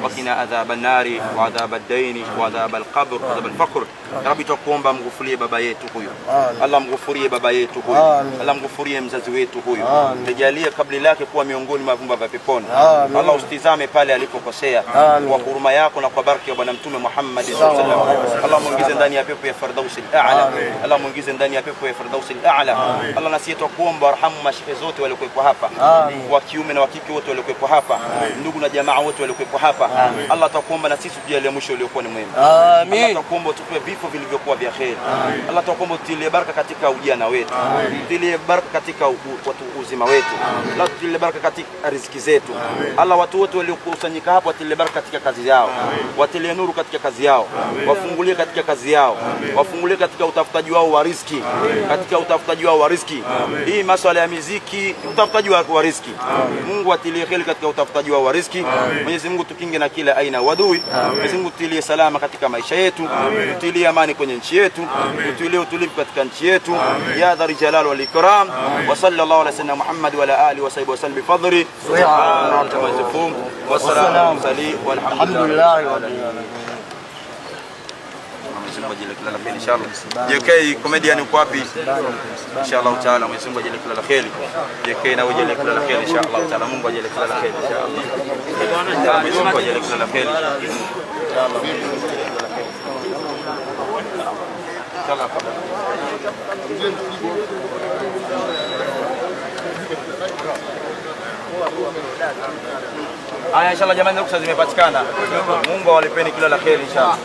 وقنا عذاب النار وعذاب الدين وعذاب القبر وعذاب الفقر. Ya Rabbi, tukuomba mghufurie baba yetu huyo. Allah mghufurie baba yetu huyo. Allah mghufurie mzazi wetu huyo. Tujalie kabla lake kuwa miongoni mwa vumba vya peponi. Allah usitizame pale alipokosea. Kwa huruma yako na kwa baraka ya bwana mtume Muhammad sallallahu alaihi wasallam. Allah muingize ndani ya pepo ya Firdausil A'la. Allah muingize ndani ya pepo ya Firdausil A'la. Allah nasi tukuomba warhamu mashehe zote waliokuwa hapa. Wa kiume na wa kike wote waliokuwa hapa. Ndugu na jamaa wote waliokuwa hapa. Allah tukuomba na sisi tujalie mwisho uliokuwa ni mwema. Amin. Allah tukuomba tupe vifo vilivyokuwa vya kheri. Allah tukuomba utilie baraka katika ujana wetu. Utilie baraka katika uzima wetu. Allah utilie baraka katika riziki zetu. Allah watu wote waliokusanyika hapa utilie baraka katika kazi yao. Watilie nuru katika kazi yao. Wafungulie katika kazi yao. Wafungulie katika utafutaji wao wa riziki. Katika utafutaji wao wa riziki. Hii masuala ya muziki, utafutaji wa riziki. Mungu atilie kheri katika utafutaji wao wa riziki. Mwenyezi Mungu tukinge na kila aina wadui. Mwenyezi Mungu tutilie salama katika maisha yetu. Tutilie amani kwenye nchi yetu. Tutilie utulivu katika nchi yetu. Ya dhal jalal wal ikram. Wa sallallahu ala sayyidina Muhammad wa ala alihi wa sahbihi wa sallam bi fadli. Wa salamun alayhi walhamdulillahi rabbil alamin. Inshallah. JK comedian uko wapi? Inshallah taala Mwenyezi Mungu ajalie kila la kheri. JK na ujele kila la kheri inshallah taala. Mungu ajalie kila la kheri inshallah. Mwenyezi Mungu ajalie kila la kheri. Inshallah. Inshallah jamani, ruhusa zimepatikana. Mungu awalipeni kila la kheri inshallah.